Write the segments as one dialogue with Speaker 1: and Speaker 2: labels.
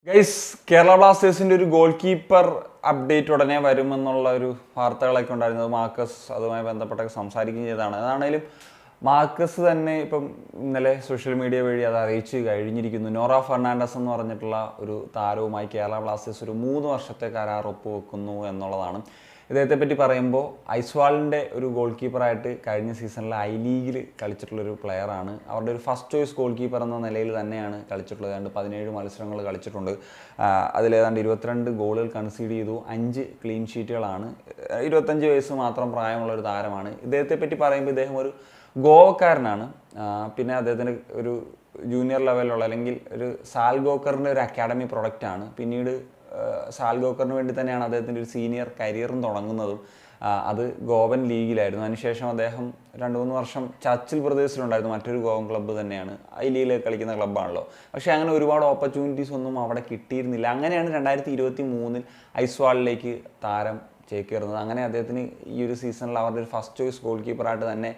Speaker 1: Guys, Kerala ബ്ലാസ്റ്റേഴ്സിന്റെ ഒരു goal keeper update ഉടനെ വരുമെന്നുള്ള ഒരു വാർത്തകളൊക്കെ ഉണ്ടായിരുന്നത് മാർക്കസ് അതുമായി ബന്ധപ്പെട്ടൊക്കെ സംസാരിക്കുകയും ചെയ്തതാണ്. അതാണെങ്കിലും മാർക്കസ് തന്നെ ഇപ്പം ഇന്നലെ സോഷ്യൽ മീഡിയ വഴി അത് അറിയിച്ച് കഴിഞ്ഞിരിക്കുന്നു. നോറ ഫെർണാണ്ടസ് എന്ന് പറഞ്ഞിട്ടുള്ള ഒരു താരവുമായി കേരള ബ്ലാസ്റ്റേഴ്സ് ഒരു 3 വർഷത്തെ കരാർ ഒപ്പുവെക്കുന്നു എന്നുള്ളതാണ്. ഇദ്ദേഹത്തെ പറ്റി പറയുമ്പോൾ ഐസ്വാളിൻ്റെ ഒരു ഗോൾ കീപ്പറായിട്ട് കഴിഞ്ഞ സീസണിൽ ഐ ലീഗിൽ കളിച്ചിട്ടുള്ളൊരു പ്ലെയറാണ്. അവരുടെ ഒരു ഫസ്റ്റ് ചോയ്സ് ഗോൾ കീപ്പർ എന്ന നിലയിൽ തന്നെയാണ് കളിച്ചിട്ടുള്ളത്. ഏതാണ്ട് 17 മത്സരങ്ങൾ കളിച്ചിട്ടുണ്ട്. അതിലേതാണ്ട് 22 ഗോളുകൾ കൺസീഡ് ചെയ്തു, 5 ക്ലീൻ ഷീറ്റുകളാണ്. 25 വയസ്സ് മാത്രം പ്രായമുള്ള ഒരു താരമാണ്. ഇദ്ദേഹത്തെ പറ്റി പറയുമ്പോൾ ഇദ്ദേഹം ഒരു ഗോവക്കാരനാണ്. പിന്നെ അദ്ദേഹത്തിന് ഒരു ജൂനിയർ ലെവലിലുള്ള അല്ലെങ്കിൽ ഒരു സാൽഗോക്കറിൻ്റെ ഒരു അക്കാഡമി പ്രൊഡക്റ്റാണ്. പിന്നീട് സാൽഗോക്കറിന് വേണ്ടി തന്നെയാണ് അദ്ദേഹത്തിൻ്റെ ഒരു സീനിയർ കരിയറും തുടങ്ങുന്നതും. അത് ഗോവൻ ലീഗിലായിരുന്നു. അതിനുശേഷം അദ്ദേഹം 2-3 വർഷം ചർച്ചിൽ ബ്രദേഴ്സിലുണ്ടായിരുന്നു. മറ്റൊരു ഗോവൻ ക്ലബ്ബ് തന്നെയാണ്, ഐ ലീഗിൽ കളിക്കുന്ന ക്ലബ്ബാണല്ലോ. പക്ഷേ അങ്ങനെ ഒരുപാട് ഓപ്പർച്യൂണിറ്റീസ് ഒന്നും അവിടെ കിട്ടിയിരുന്നില്ല. അങ്ങനെയാണ് 2023 ഐസ്വാളിലേക്ക് താരം ചേക്കേറുന്നത്. അങ്ങനെ അദ്ദേഹത്തിന് ഈ ഒരു സീസണിൽ അവരുടെ ഒരു ഫസ്റ്റ് ചോയ്സ് ഗോൾ കീപ്പറായിട്ട് തന്നെ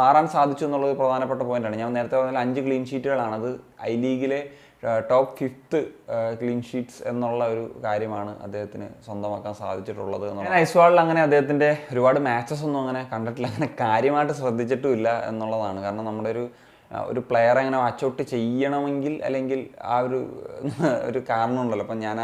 Speaker 1: മാറാൻ സാധിച്ചു എന്നുള്ളത് പ്രധാനപ്പെട്ട പോയിന്റാണ്. ഞാൻ നേരത്തെ പറഞ്ഞാൽ 5 ക്ലീൻ ഷീറ്റുകളാണ്. അത് ഐ ലീഗിലെ ടോപ്പ് 5th ക്ലീൻ ഷീറ്റ്സ് എന്നുള്ള ഒരു കാര്യമാണ് അദ്ദേഹത്തിന് സ്വന്തമാക്കാൻ സാധിച്ചിട്ടുള്ളത്. ഞാൻ ഐസ്വാളിൽ അങ്ങനെ അദ്ദേഹത്തിൻ്റെ ഒരുപാട് മാച്ചസ് ഒന്നും അങ്ങനെ കണ്ടിട്ടില്ല, അങ്ങനെ കാര്യമായിട്ട് ശ്രദ്ധിച്ചിട്ടുമില്ല എന്നുള്ളതാണ്. കാരണം നമ്മുടെ ഒരു പ്ലെയർ അങ്ങനെ വാച്ച് ഔട്ട് ചെയ്യണമെങ്കിൽ അല്ലെങ്കിൽ ആ ഒരു കാരണമുണ്ടല്ലോ. അപ്പം ഞാൻ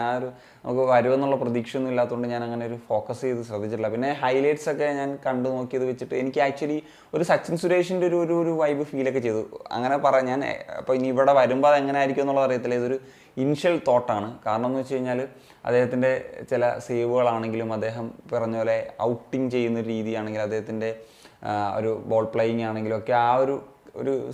Speaker 1: നമുക്ക് വരുമെന്നുള്ള പ്രതീക്ഷയൊന്നും ഇല്ലാത്തതുകൊണ്ട് ഞാൻ അങ്ങനെ ഒരു ഫോക്കസ് ചെയ്ത് ശ്രദ്ധിച്ചിട്ടില്ല. പിന്നെ ഹൈലൈറ്റ്സ് ഒക്കെ ഞാൻ കണ്ടു നോക്കിയത് വെച്ചിട്ട് എനിക്ക് ആക്ച്വലി ഒരു സച്ചിൻ സുരേഷിൻ്റെ ഒരു വൈബ് ഫീലൊക്കെ ചെയ്തു. അങ്ങനെ ഞാൻ അപ്പോൾ ഇനി ഇവിടെ വരുമ്പോൾ അത് എങ്ങനെ ആയിരിക്കും എന്നുള്ളത് അറിയത്തില്ല. ഇതൊരു ഇനിഷ്യൽ തോട്ടാണ്. കാരണം എന്ന് വെച്ച് കഴിഞ്ഞാൽ അദ്ദേഹത്തിൻ്റെ ചില സേവുകളാണെങ്കിലും അദ്ദേഹം പറഞ്ഞ പോലെ ഔട്ടിങ് ചെയ്യുന്ന രീതിയാണെങ്കിലും അദ്ദേഹത്തിൻ്റെ ഒരു ബോൾ പ്ലേയിങ് ആണെങ്കിലും ഒക്കെ ആ ഒരു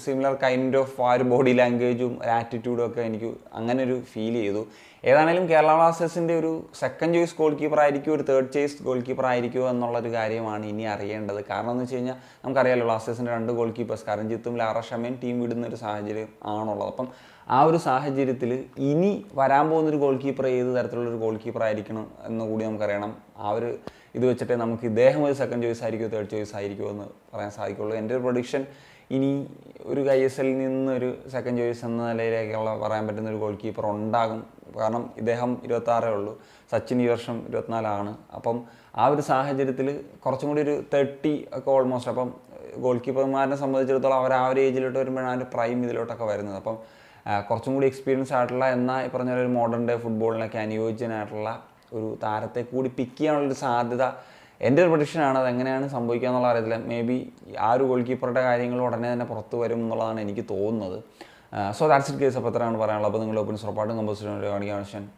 Speaker 1: സിമിലർ കൈൻഡ് ഓഫ് ആ ഒരു ബോഡി ലാംഗ്വേജും ആറ്റിറ്റ്യൂഡും ഒക്കെ എനിക്ക് അങ്ങനെ ഒരു ഫീൽ ചെയ്തു. ഏതാണെങ്കിലും കേരള ബ്ലാസ്റ്റേഴ്സിൻ്റെ ഒരു സെക്കൻഡ് ചോയ്സ് ഗോൾ കീപ്പർ ആയിരിക്കും, ഒരു തേർഡ് ചോയ്സ് ഗോൾ കീപ്പർ ആയിരിക്കുമോ എന്നുള്ളൊരു കാര്യമാണ് ഇനി അറിയേണ്ടത്. കാരണം എന്ന് വെച്ച് കഴിഞ്ഞാൽ നമുക്കറിയാമല്ലോ, ബ്ലാസ്റ്റേഴ്സിൻ്റെ 2 ഗോൾ കീപ്പേഴ്സ് കരൺജിത്തും ലാറ ഷമയും ടീം വിടുന്നൊരു സാഹചര്യം ആണുള്ളത്. അപ്പം ആ ഒരു സാഹചര്യത്തിൽ ഇനി വരാൻ പോകുന്നൊരു ഗോൾ കീപ്പർ ഏത് തരത്തിലുള്ളൊരു ഗോൾ കീപ്പർ ആയിരിക്കണം എന്നുകൂടി നമുക്കറിയണം. ഇത് വെച്ചിട്ടേ നമുക്ക് ഇദ്ദേഹം ഒരു സെക്കൻഡ് ചോയ്സ് ആയിരിക്കുമോ തേർഡ് ചോയ്സ് ആയിരിക്കുമോ എന്ന് പറയാൻ സാധിക്കുള്ളൂ. എൻ്റെ ഒരു പ്രൊഡിക്ഷൻ ഇനി ഒരു ISL നിന്ന് ഒരു സെക്കൻഡ് ചോയ്സ് എന്ന നിലയിലേക്കുള്ള പറയാൻ പറ്റുന്ന ഒരു ഗോൾ കീപ്പർ ഉണ്ടാകും. കാരണം ഇദ്ദേഹം 26 ഉള്ളൂ, സച്ചിൻ ഈ വർഷം 24 അപ്പം ആ ഒരു സാഹചര്യത്തിൽ കുറച്ചും കൂടി ഒരു 30 ഒക്കെ ഓൾമോസ്റ്റ്. അപ്പം ഗോൾ കീപ്പർമാരെ സംബന്ധിച്ചിടത്തോളം അവർ ആ ഒരു ഏജിലോട്ട് വരുമ്പോഴാണ് ഒരു പ്രൈം ഇതിലോട്ടൊക്കെ വരുന്നത്. അപ്പം കുറച്ചും കൂടി എക്സ്പീരിയൻസ് ആയിട്ടുള്ള എന്നാൽ ഈ പറഞ്ഞ ഒരു മോഡേൺ ഡേ ഫുട്ബോളിനൊക്കെ അനുയോജ്യനായിട്ടുള്ള ഒരു താരത്തെ കൂടി പിക്ക് ചെയ്യാനുള്ളൊരു സാധ്യത എൻ്റെ ഒരു പ്രൊഡിക്ഷനാണ്. അതെങ്ങനെയാണ് സംഭവിക്കുക എന്നുള്ള അറിയത്തില്ല. മേ ബി ആ ഒരു ഗോൾ കീപ്പറുടെ കാര്യങ്ങൾ ഉടനെ തന്നെ പുറത്ത് വരും എന്നുള്ളതാണ് എനിക്ക് തോന്നുന്നത്. So that's it case. അപ്പോൾ എത്രയാണ് പറയാനുള്ളത്. അപ്പോൾ നിങ്ങൾ ഓപ്പൺസ് ഉറപ്പായിട്ടും കമ്പോസിഷൻ കാണിക്കാൻ സനി.